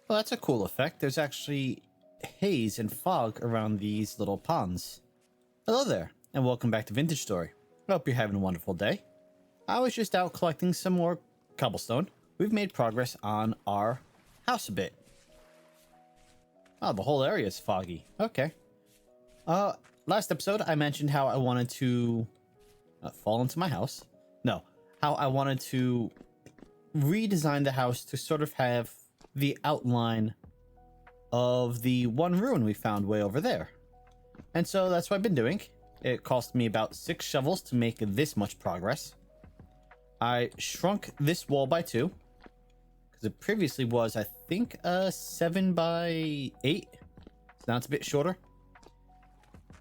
Well, that's a cool effect. There's actually haze and fog around these little ponds. Hello there, and welcome back to Vintage Story. I hope you're having a wonderful day. I was just out collecting some more cobblestone. We've made progress on our house a bit. Oh, the whole area is foggy. Okay. Last episode, I mentioned how I wanted to fall into my house. No, how I wanted to redesign the house to sort of have the outline of the one ruin we found way over there. And so that's what I've been doing. It cost me about 6 shovels to make this much progress. I shrunk this wall by 2. Because it previously was, I think, 7 by 8. So now it's a bit shorter.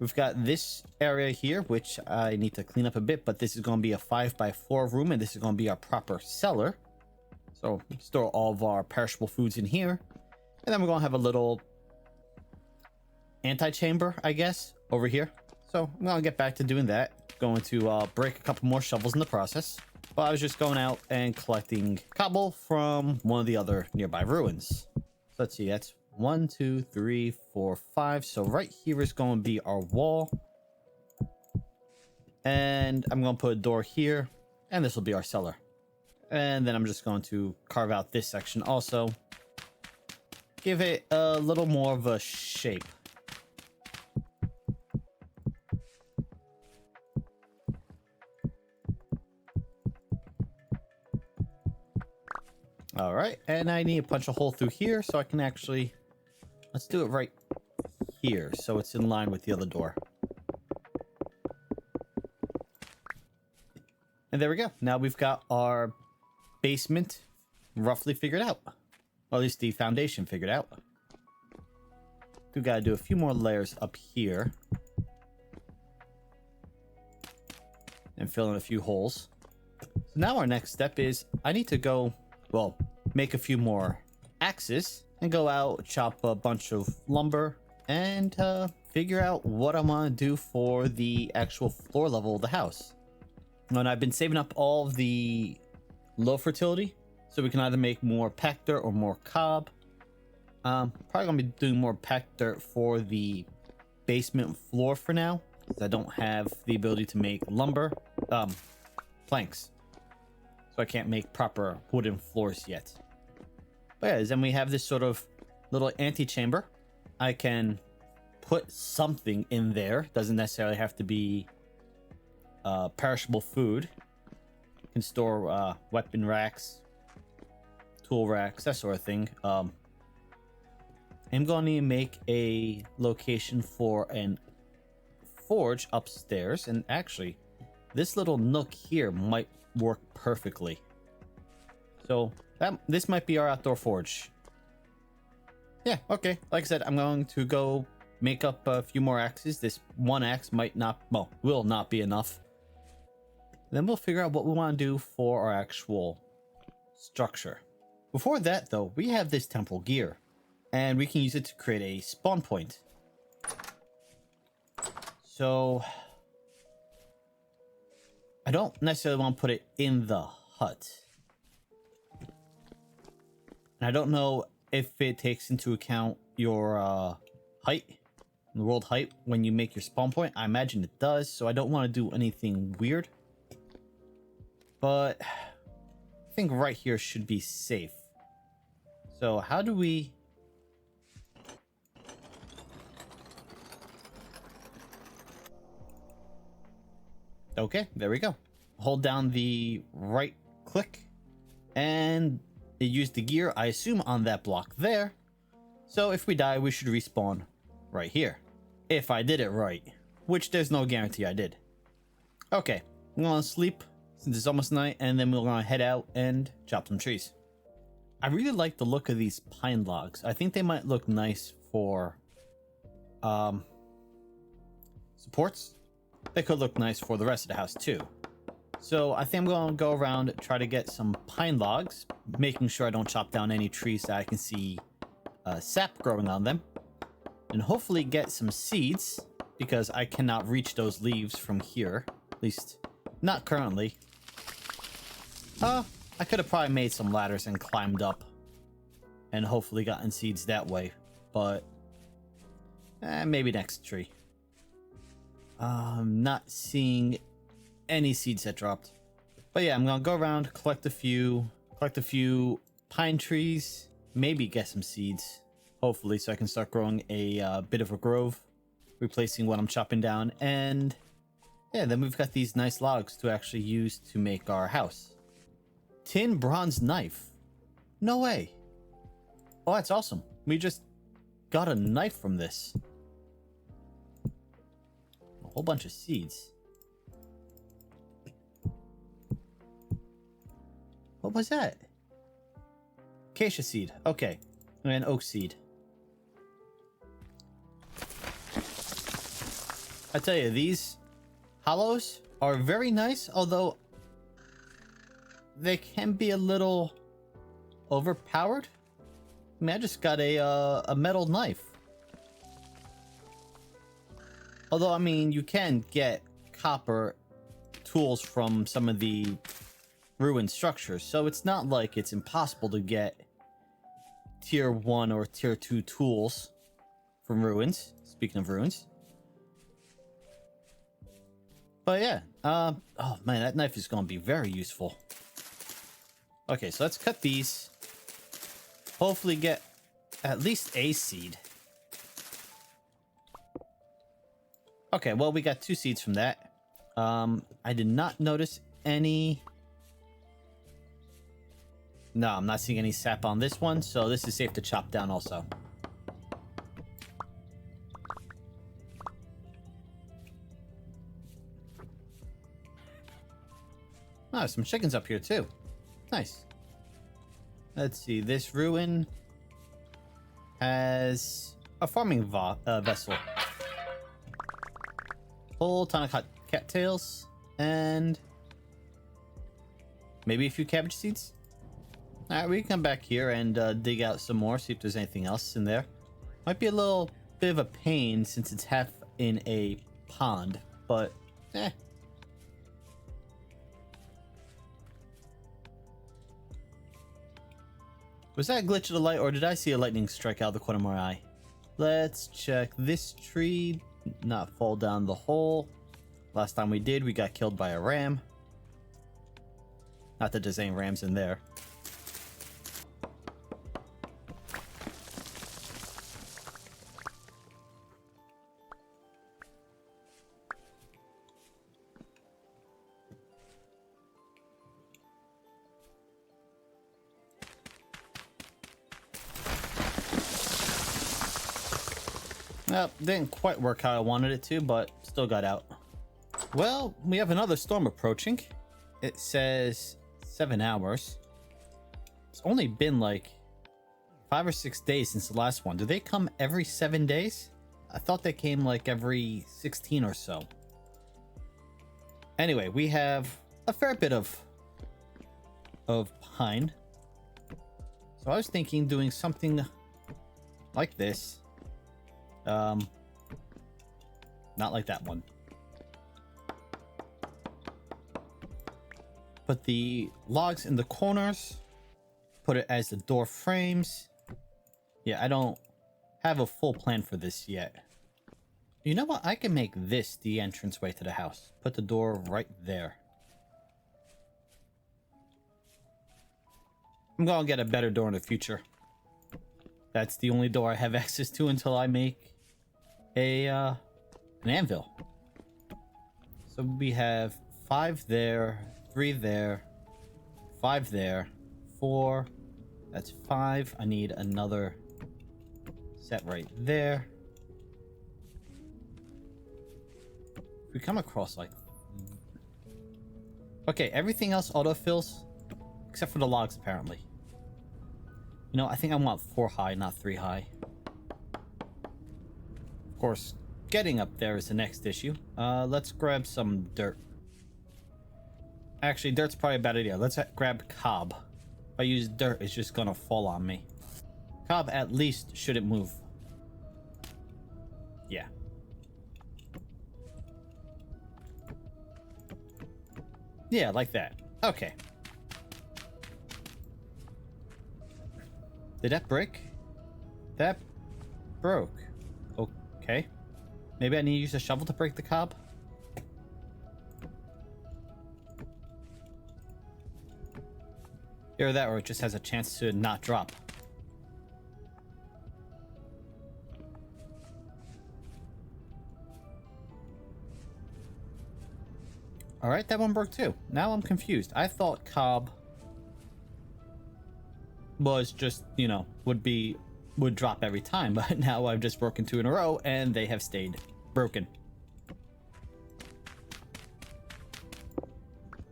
We've got this area here, which I need to clean up a bit. But this is going to be a 5 by 4 room. And this is going to be our proper cellar. So store all of our perishable foods in here. And then we're going to have a little antechamber, I guess, over here. So I'm going to get back to doing that. Going to break a couple more shovels in the process. But I was just going out and collecting cobble from one of the other nearby ruins. So let's see, that's 1, 2, 3, 4, 5. So right here is going to be our wall. And I'm going to put a door here. And this will be our cellar. And then I'm just going to carve out this section also. Give it a little more of a shape. All right, and I need to punch a hole through here so I can actually, let's do it right here so it's in line with the other door. And there we go. Now we've got our basement roughly figured out. Or at least the foundation figured out. We gotta do a few more layers up here. And fill in a few holes. So now our next step is I need to go, well, make a few more axes and go out, chop a bunch of lumber and figure out what I want to do for the actual floor level of the house. And I've been saving up all of the low fertility so we can either make more packed dirt or more cob. Probably gonna be doing more packed dirt for the basement floor for now, because I don't have the ability to make lumber, planks. So I can't make proper wooden floors yet. But yeah, then we have this sort of little antechamber. I can put something in there. Doesn't necessarily have to be perishable food. You can store weapon racks, tool racks, that sort of thing. I'm going to make a location for an forge upstairs. And actually, this little nook here might work perfectly. So this might be our outdoor forge. Yeah, okay. Like I said, I'm going to go make up a few more axes. This one axe will not be enough. Then we'll figure out what we want to do for our actual structure. Before that, though, we have this temporal gear, and we can use it to create a spawn point. So I don't necessarily want to put it in the hut. And I don't know if it takes into account your height, the world height, when you make your spawn point. I imagine it does, so I don't want to do anything weird. But I think right here should be safe. So how do we... Okay, there we go. Hold down the right click and it used the gear, I assume, on that block there. So if we die, we should respawn right here. If I did it right, which there's no guarantee I did. Okay, I'm gonna sleep since it's almost night, and then we're gonna head out and chop some trees. I really like the look of these pine logs. I think they might look nice for supports. They could look nice for the rest of the house too. So I think I'm going to go around, try to get some pine logs, making sure I don't chop down any trees that I can see sap growing on them. And hopefully get some seeds, because I cannot reach those leaves from here. At least, not currently. I could have probably made some ladders and climbed up and hopefully gotten seeds that way. But maybe next tree. I'm not seeing any seeds that dropped. But yeah, I'm gonna go around, collect a few pine trees, maybe get some seeds, hopefully, so I can start growing a bit of a grove, replacing what I'm chopping down. And yeah, then we've got these nice logs to actually use to make our house. Tin bronze knife. No way. Oh, that's awesome. We just got a knife from this. A whole bunch of seeds. What was that? Acacia seed. Okay. And oak seed. I tell you, these hollows are very nice, although they can be a little overpowered. I mean, I just got a metal knife. Although, I mean, you can get copper tools from some of the ruined structures, so it's not like it's impossible to get tier 1 or tier 2 tools from ruins. Speaking of ruins. But yeah, oh man, that knife is going to be very useful. Okay, so let's cut these. Hopefully get at least a seed. Okay, well, we got 2 seeds from that. I did not notice any... No, I'm not seeing any sap on this one, so this is safe to chop down also. Oh, some chickens up here too. Nice. Let's see, this ruin has a farming vessel. Whole ton of cattails and maybe a few cabbage seeds. All right, we can come back here and dig out some more, see if there's anything else in there. Might be a little bit of a pain since it's half in a pond, but Was that a glitch of the light, or did I see a lightning strike out of the corner of my eye? Let's check this tree. Not fall down the hole. Last time we did, we got killed by a ram. Not that there's any rams in there. Well, didn't quite work how I wanted it to, but still got out. Well, we have another storm approaching. It says 7 hours. It's only been like 5 or 6 days since the last one. Do they come every 7 days? I thought they came like every 16 or so. Anyway, we have a fair bit of pine. So I was thinking doing something like this. Not like that one. Put the logs in the corners. Put it as the door frames. Yeah, I don't have a full plan for this yet. You know what? I can make this the entranceway to the house. Put the door right there. I'm gonna get a better door in the future. That's the only door I have access to until I make an anvil. So we have 5 there, 3 there, 5 there, 4. That's 5. I need another set right there. If we come across like... Okay, everything else autofills except for the logs apparently. You know, I think I want 4 high, not 3 high. Of course, getting up there is the next issue. Let's grab some dirt. Actually, dirt's probably a bad idea. Let's grab cob. If I use dirt, it's just gonna fall on me. Cob at least shouldn't move. Yeah. Yeah, like that. Okay. Did that break? That broke. Okay. Maybe I need to use a shovel to break the cob? Either that or it just has a chance to not drop. Alright, that one broke too. Now I'm confused. I thought cob was just, you know, would drop every time, but now I've just broken 2 in a row and they have stayed broken.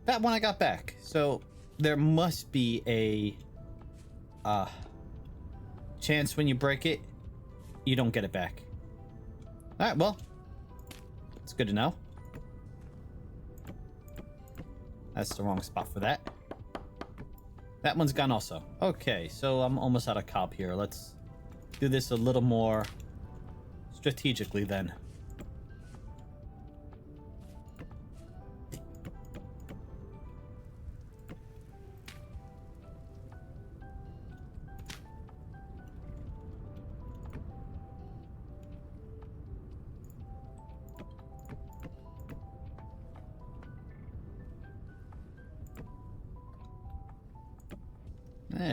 That one I got back. So there must be a chance when you break it, you don't get it back. Alright, well, it's good to know. That's the wrong spot for that. That one's gone also. Okay, so I'm almost out of cob here. Let's do this a little more strategically then.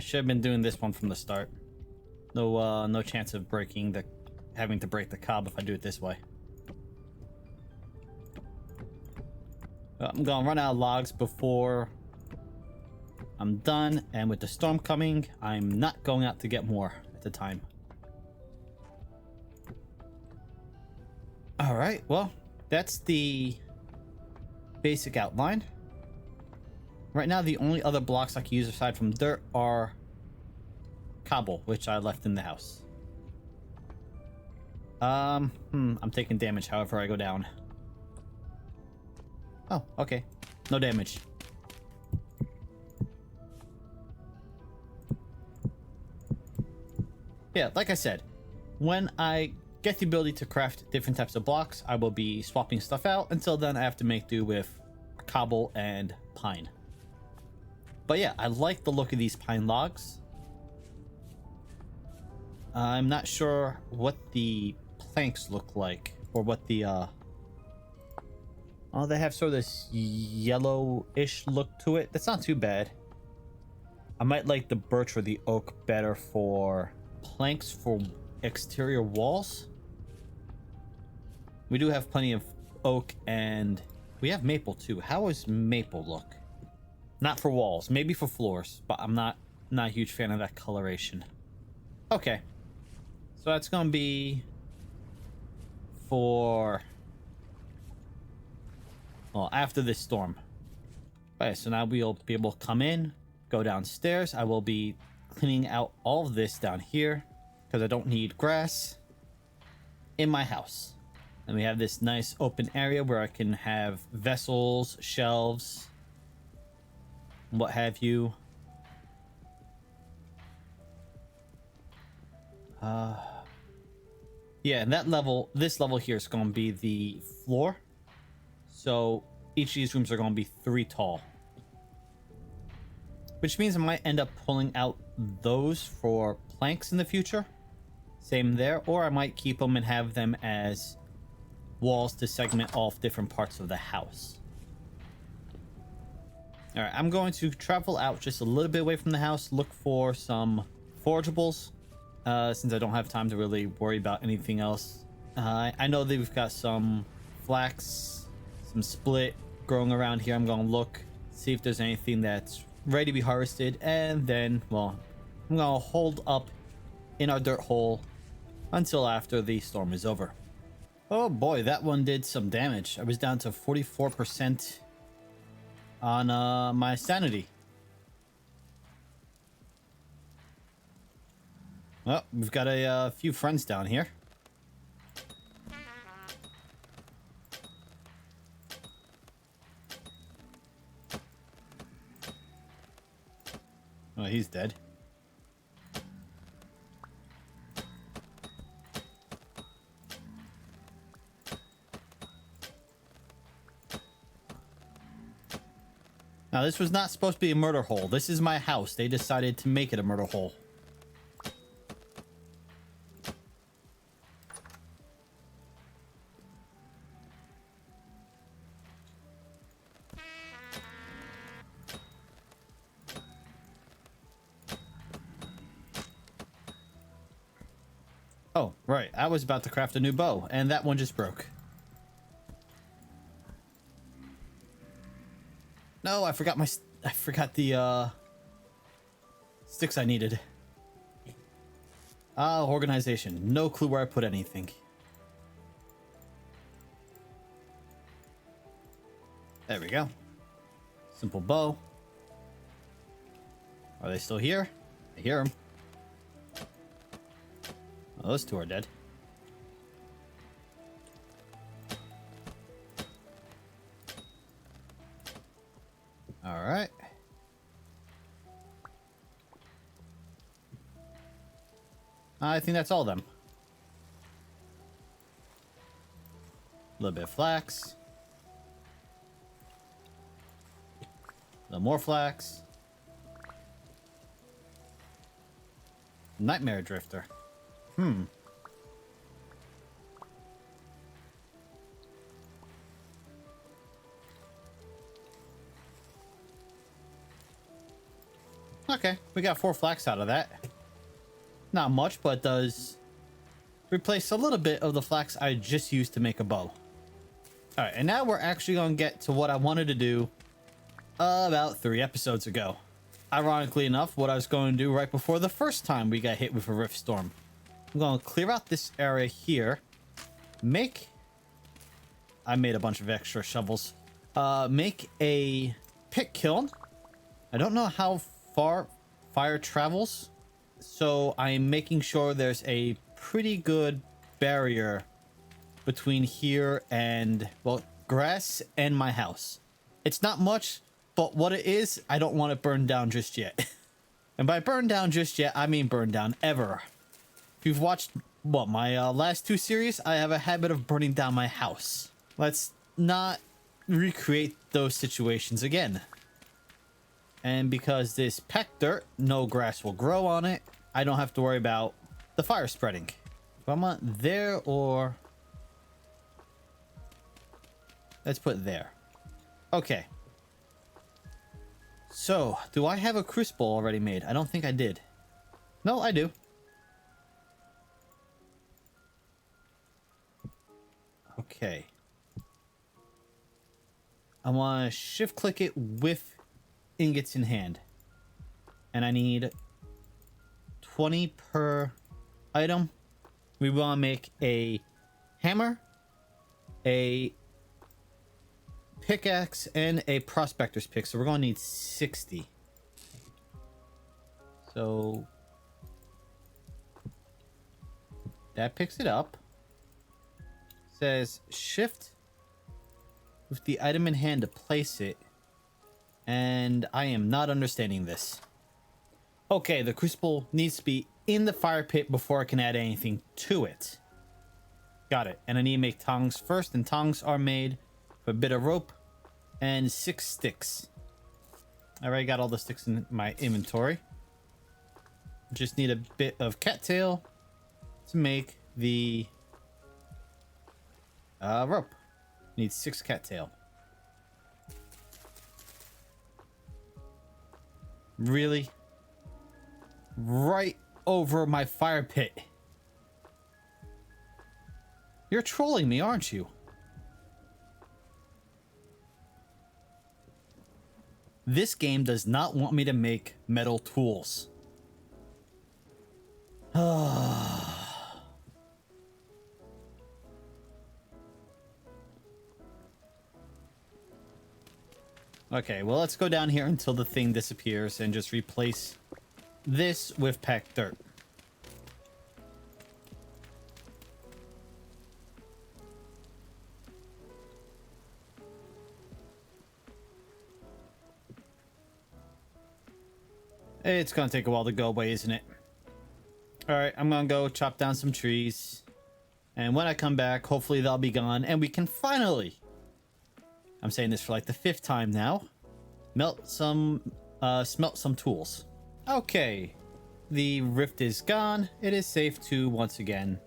Should have been doing this one from the start. No chance of having to break the cob if I do it this way. I'm gonna run out of logs before I'm done, and with the storm coming, I'm not going out to get more at the time. All right, well, that's the basic outline. Right now, the only other blocks I can use aside from dirt are cobble, which I left in the house. I'm taking damage however I go down. Oh, okay. No damage. Yeah, like I said, when I get the ability to craft different types of blocks, I will be swapping stuff out. Until then, I have to make do with cobble and pine. But yeah, I like the look of these pine logs. I'm not sure what the planks look like, or what the oh, they have sort of this yellowish look to it. That's not too bad. I might like the birch or the oak better for planks for exterior walls. We do have plenty of oak, and we have maple too. How does maple look? Not for walls, maybe for floors, but I'm not a huge fan of that coloration. Okay, so that's gonna be for, well, after this storm. Okay, so now we'll be able to come in, go downstairs. I will be cleaning out all of this down here because I don't need grass in my house. And we have this nice open area where I can have vessels, shelves, what have you. Yeah, and this level here is going to be the floor. So each of these rooms are going to be 3 tall. Which means I might end up pulling out those for planks in the future. Same there. Or I might keep them and have them as walls to segment off different parts of the house. Alright, I'm going to travel out just a little bit away from the house, look for some forageables, since I don't have time to really worry about anything else. I know that we've got some flax, some split growing around here. I'm going to look, see if there's anything that's ready to be harvested, and then, well, I'm going to hold up in our dirt hole until after the storm is over. Oh boy, that one did some damage. I was down to 44% on my sanity. Well, we've got a few friends down here. Oh, he's dead. Now, this was not supposed to be a murder hole. This is my house. They decided to make it a murder hole. Oh, right. I was about to craft a new bow, and that one just broke. No, I forgot the sticks I needed. Organization. No clue where I put anything. There we go. Simple bow. Are they still here? I hear them. Oh, those two are dead. All right. I think that's all of them. A little bit of flax. A little more flax. Nightmare Drifter. Okay, we got 4 flax out of that. Not much, but does replace a little bit of the flax I just used to make a bow. All right, and now we're actually going to get to what I wanted to do about 3 episodes ago. Ironically enough, what I was going to do right before the first time we got hit with a rift storm. I'm going to clear out this area here. I made a bunch of extra shovels. Make a pit kiln. I don't know how far fire travels, so I'm making sure there's a pretty good barrier between here and, well, grass and my house. It's not much, but what it is, I don't want it burned down just yet. And by burn down just yet, I mean burn down ever. If you've watched, well, my last 2 series, I have a habit of burning down my house. Let's not recreate those situations again. And because this packed dirt, no grass will grow on it, I don't have to worry about the fire spreading. So I want there, or let's put there. Okay. So, do I have a crucible already made? I don't think I did. No, I do. Okay. I want to shift click it with ingots in hand. And I need 20 per item. We want to make a hammer, a pickaxe, and a prospector's pick. So we're going to need 60. So that picks it up. Says shift with the item in hand to place it. And I am not understanding this. Okay, the crucible needs to be in the fire pit before I can add anything to it. Got it. And I need to make tongs first, and tongs are made with a bit of rope and 6 sticks. I already got all the sticks in my inventory. Just need a bit of cattail to make the rope. Need 6 cattail. Really? Right over my fire pit. You're trolling me, aren't you? This game does not want me to make metal tools. Okay, well, let's go down here until the thing disappears and just replace this with packed dirt. It's gonna take a while to go away, isn't it? Alright, I'm gonna go chop down some trees. And when I come back, hopefully they'll be gone and we can finally, I'm saying this for like the 5th time now, smelt some tools. Okay, the rift is gone. It is safe to once again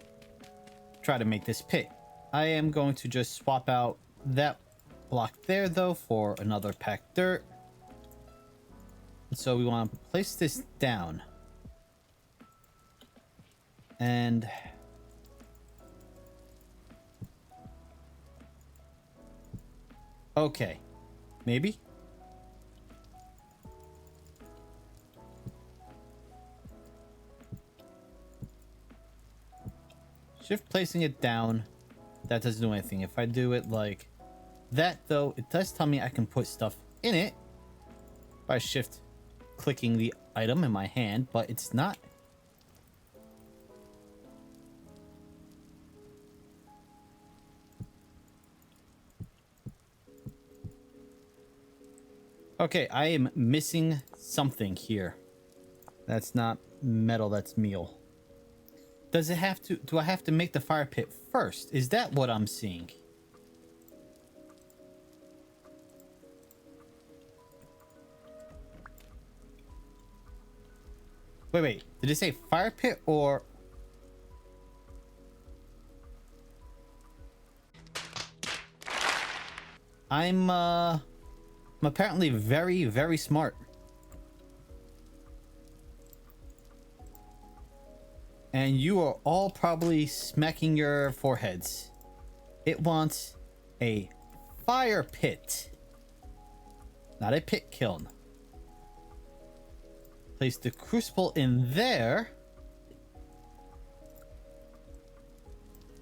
try to make this pit. I am going to just swap out that block there though for another packed dirt. So we want to place this down. And Okay. Maybe? Shift placing it down. That doesn't do anything. If I do it like that, though, it does tell me I can put stuff in it by shift clicking the item in my hand, but it's not. Okay, I am missing something here. That's not metal, that's meal. Does it have to... Do I have to make the fire pit first? Is that what I'm seeing? Wait. Did it say fire pit or... I'm apparently very, very smart. And you are all probably smacking your foreheads. It wants a fire pit, not a pit kiln. Place the crucible in there.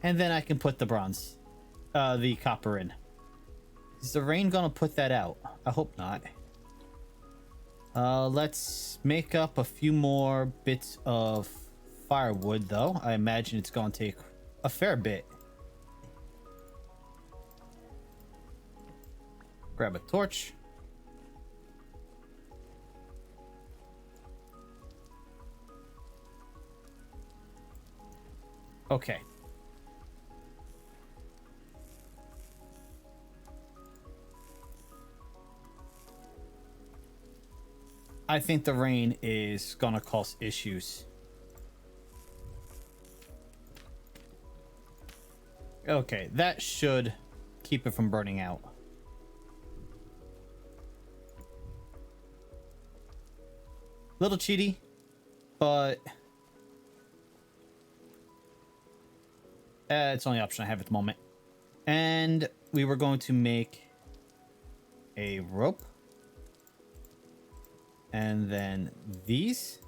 And then I can put the bronze, the copper in. Is the rain gonna put that out? I hope not. Let's make up a few more bits of firewood, though. I imagine it's gonna take a fair bit. Grab a torch. Okay. I think the rain is gonna cause issues. Okay, that should keep it from burning out. Little cheaty, but it's the only option I have at the moment. And we were going to make a rope. And then these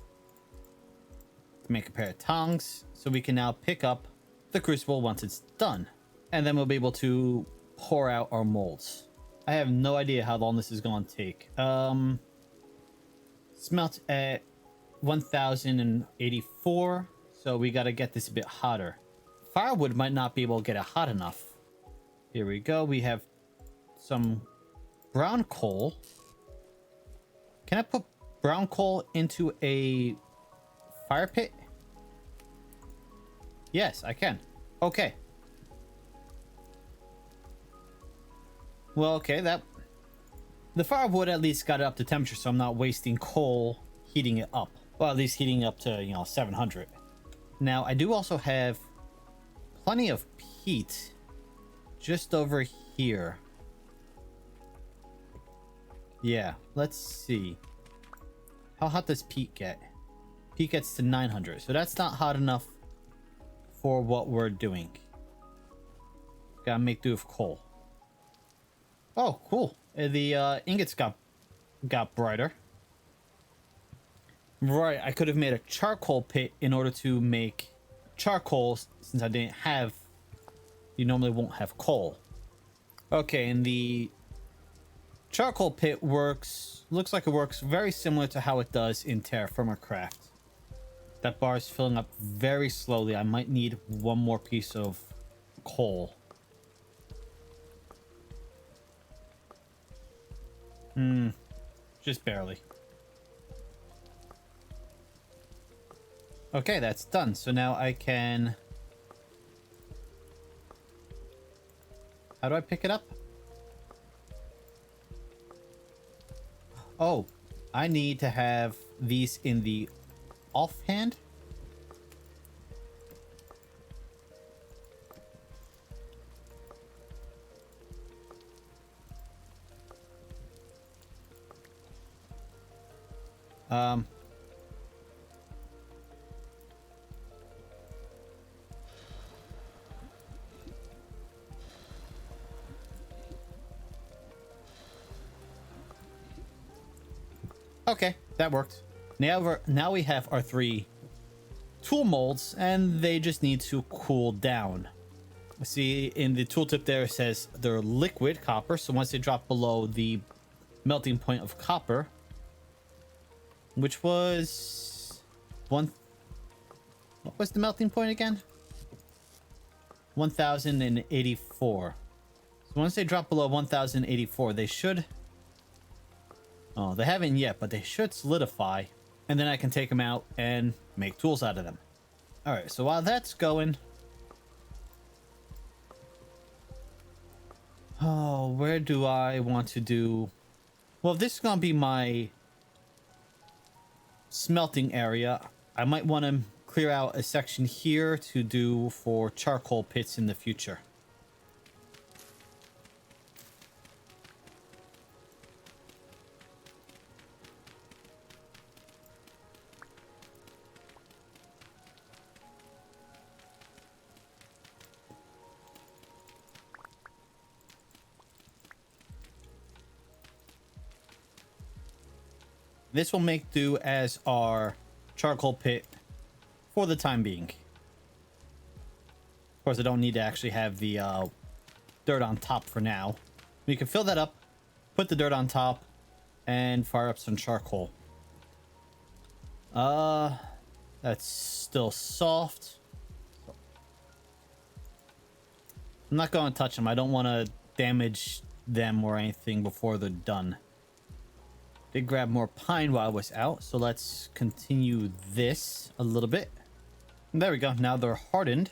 to make a pair of tongs, so we can now pick up the crucible once it's done, and then we'll be able to pour out our molds. I have no idea how long this is going to take. Smelt at 1084, so we got to get this a bit hotter. Firewood might not be able to get it hot enough. Here we go. We have some brown coal. Can I put brown coal into a fire pit? Yes, I can. Okay. Well, okay, the firewood at least got it up to temperature, so I'm not wasting coal heating it up. Well, at least heating it up to, 700. Now, I do also have plenty of peat just over here. Yeah, let's see. How hot does peat get? Peat gets to 900, so that's not hot enough for what we're doing. Gotta make do with coal. Oh, cool. The ingots got brighter. Right, I could have made a charcoal pit in order to make charcoal, since I didn't have... You normally won't have coal. Okay, and the charcoal pit looks like it works very similar to how it does in Terra Firma Craft. That bar is filling up very slowly. I might need one more piece of coal. Just barely. Okay, that's done. So now I can... How do I pick it up? Oh, I need to have these in the offhand. Okay, that worked. Now we have our 3 tool molds, and they just need to cool down. See, in the tooltip there, it says they're liquid copper, so once they drop below the melting point of copper, which was what was the melting point again? 1084. So once they drop below 1084, they should... Oh, they haven't yet, but they should solidify, and then I can take them out and make tools out of them. All right, so while that's going... Oh, where do I want to do... Well, if this is going to be my smelting area, I might want to clear out a section here to do for charcoal pits in the future. This will make do as our charcoal pit for the time being. Of course, I don't need to actually have the dirt on top for now. We can fill that up, put the dirt on top, and fire up some charcoal. That's still soft. I'm not going to touch them. I don't want to damage them or anything before they're done. Did grab more pine while I was out, so let's continue this a little bit. And there we go. Now they're hardened.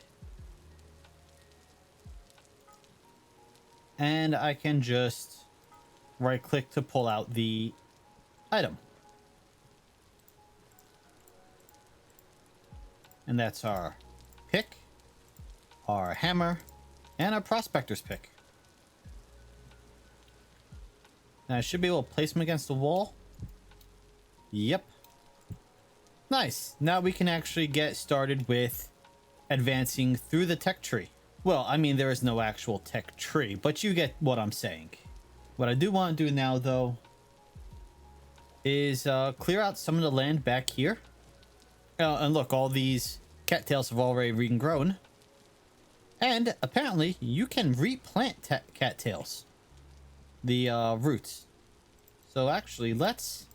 And I can just right click to pull out the item. And that's our pick, our hammer, and our prospector's pick. And I should be able to place them against the wall. Yep. Nice. Now we can actually get started with advancing through the tech tree. Well, I mean, there is no actual tech tree, but you get what I'm saying. What I do want to do now, though, is clear out some of the land back here. And look, all these cattails have already regrown. And apparently, you can replant cattails. The roots. So actually, let's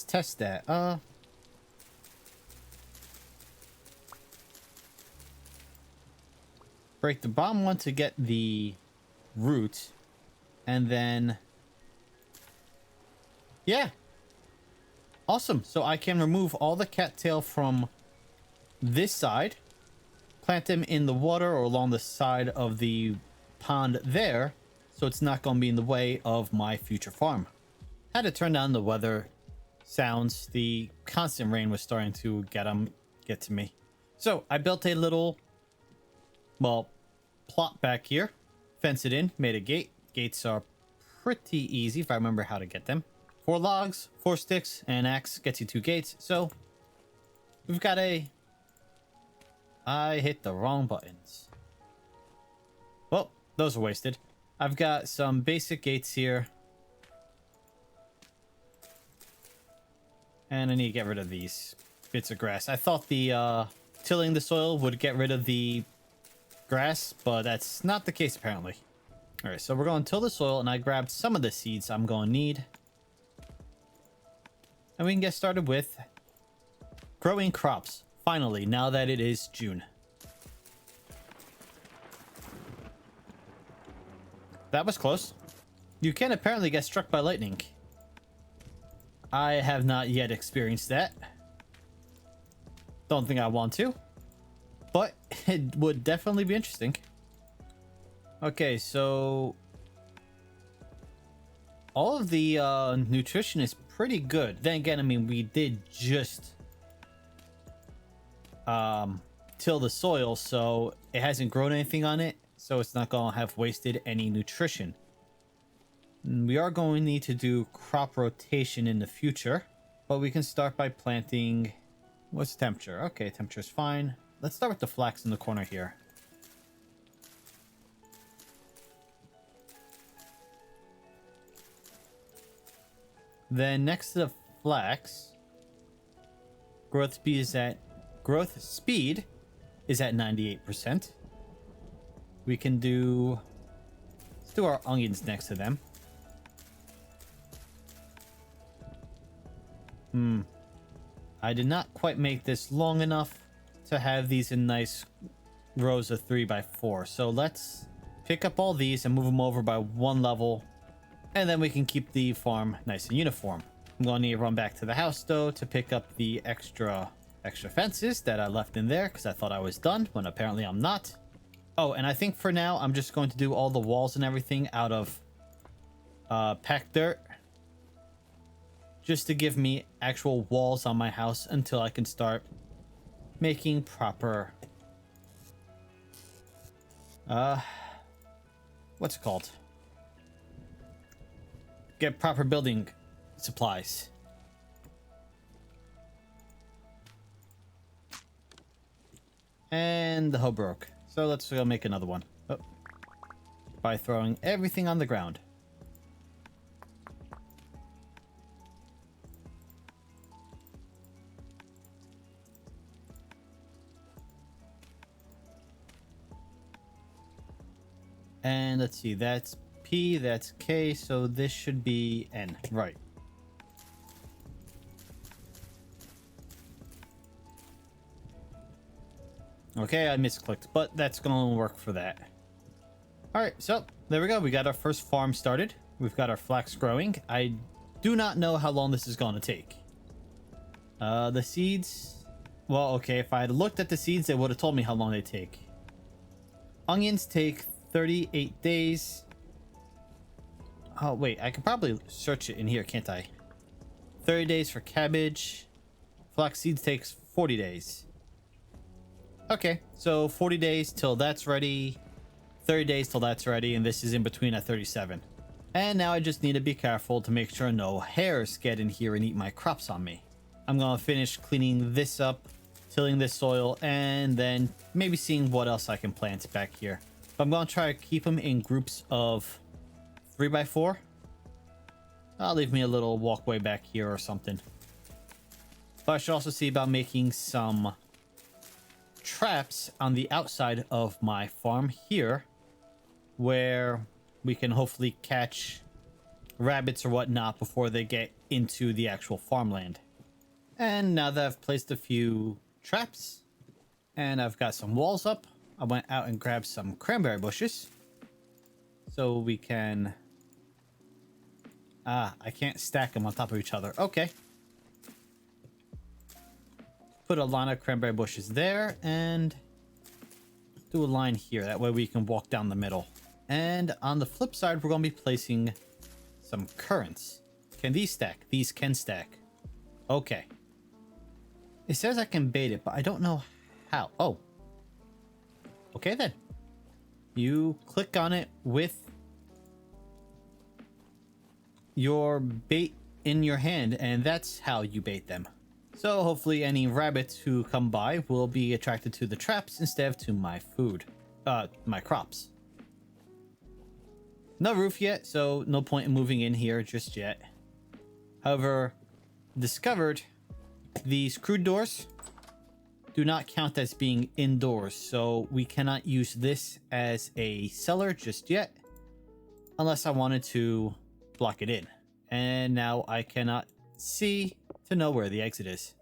test that. Break the bottom one to get the root, and then yeah, awesome. So I can remove all the cattail from this side, plant them in the water or along the side of the pond there, so it's not going to be in the way of my future farm. Had to turn down the weather sounds. The constant rain was starting to get to me. So I built a little, well, plot back here, fence it in, made a gate. Gates are pretty easy if I remember how to get them. 4 logs, 4 sticks, and an axe gets you 2 gates. So we've got I hit the wrong buttons. Well, those are wasted. I've got some basic gates here. And I need to get rid of these bits of grass. I thought the tilling the soil would get rid of the grass, but that's not the case apparently. All right, so we're going to till the soil, and I grabbed some of the seeds I'm going to need. And we can get started with growing crops, finally, now that it is June. That was close. You can apparently get struck by lightning. I have not yet experienced that. Don't think I want to, but it would definitely be interesting. Okay, so all of the nutrition is pretty good. Then again, I mean, we did just till the soil, so it hasn't grown anything on it, so it's not going to have wasted any nutrition. We are going to need to do crop rotation in the future, but we can start by planting. What's the temperature? Okay, temperature's fine. Let's start with the flax in the corner here. Then next to the flax, growth speed is at 98%. We can do, let's do our onions next to them. I did not quite make this long enough to have these in nice rows of 3x4. So let's pick up all these and move them over by one level, and then we can keep the farm nice and uniform. I'm going to need to run back to the house though to pick up the extra fences that I left in there because I thought I was done when apparently I'm not. Oh, and I think for now I'm just going to do all the walls and everything out of packed dirt, just to give me actual walls on my house until I can start making proper what's it called? Get proper building supplies. And the hoe broke. So let's go make another one. Oh. By throwing everything on the ground. And let's see, that's P, that's K, so this should be N, right. Okay, I misclicked, but that's gonna work for that. Alright, so there we go. We got our first farm started. We've got our flax growing. I do not know how long this is gonna take. The seeds... Well, okay, if I had looked at the seeds, they would have told me how long they take. Onions take 38 days. Oh, wait, I could probably search it in here, can't I? 30 days for cabbage. Flax seeds takes 40 days. Okay, so 40 days till that's ready, 30 days till that's ready, and this is in between at 37. And now I just need to be careful to make sure no hares get in here and eat my crops on me. I'm gonna finish cleaning this up, tilling this soil, and then maybe seeing what else I can plant back here. But I'm gonna try to keep them in groups of 3x4. I'll leave me a little walkway back here or something. But I should also see about making some traps on the outside of my farm here, where we can hopefully catch rabbits or whatnot before they get into the actual farmland. And now that I've placed a few traps and I've got some walls up, I went out and grabbed some cranberry bushes so we can... I can't stack them on top of each other. Okay. Put a line of cranberry bushes there and do a line here. That way we can walk down the middle. And on the flip side, we're going to be placing some currants. Can these stack? These can stack. Okay. It says I can bait it, but I don't know how. Oh. Okay then. You click on it with your bait in your hand, and that's how you bait them. So hopefully any rabbits who come by will be attracted to the traps instead of to my food. My crops. No roof yet, so no point in moving in here just yet. However, discovered these crude doors do not count as being indoors, so we cannot use this as a cellar just yet, unless I wanted to block it in. And now I cannot see to know where the exit is.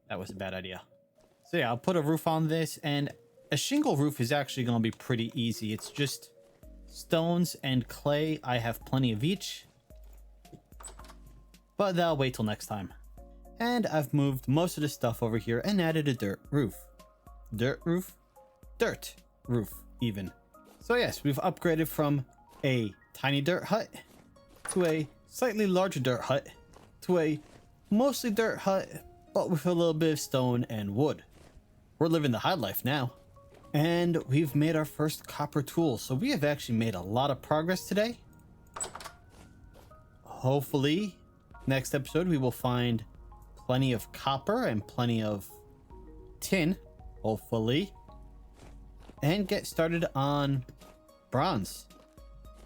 That was a bad idea. So yeah, I'll put a roof on this, and a shingle roof is actually going to be pretty easy. It's just stones and clay. I have plenty of each, but that'll wait till next time. And I've moved most of the stuff over here and added a dirt roof. Dirt roof? Dirt roof, even. So yes, we've upgraded from a tiny dirt hut to a slightly larger dirt hut to a mostly dirt hut, but with a little bit of stone and wood. We're living the high life now. And we've made our first copper tool, so we have actually made a lot of progress today. Hopefully, next episode we will find plenty of copper and plenty of tin, hopefully, and get started on bronze.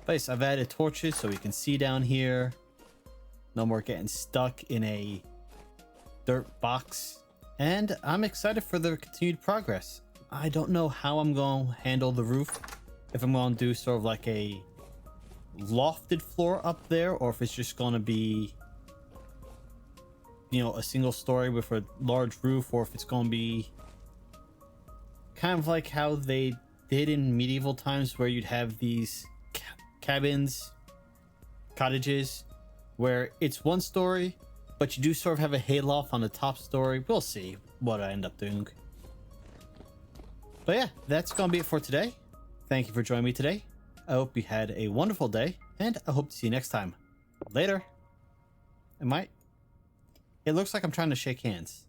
But yes, I've added torches so we can see down here. No more getting stuck in a dirt box. And I'm excited for the continued progress. I don't know how I'm going to handle the roof. If I'm going to do sort of like a lofted floor up there, or if it's just going to be, you know, a single story with a large roof, or if it's going to be kind of like how they did in medieval times, where you'd have these cabins, cottages, where it's one story, but you do sort of have a hayloft on the top story. We'll see what I end up doing. But yeah, that's gonna be it for today. Thank you for joining me today. I hope you had a wonderful day, and I hope to see you next time. Later. It looks like I'm trying to shake hands.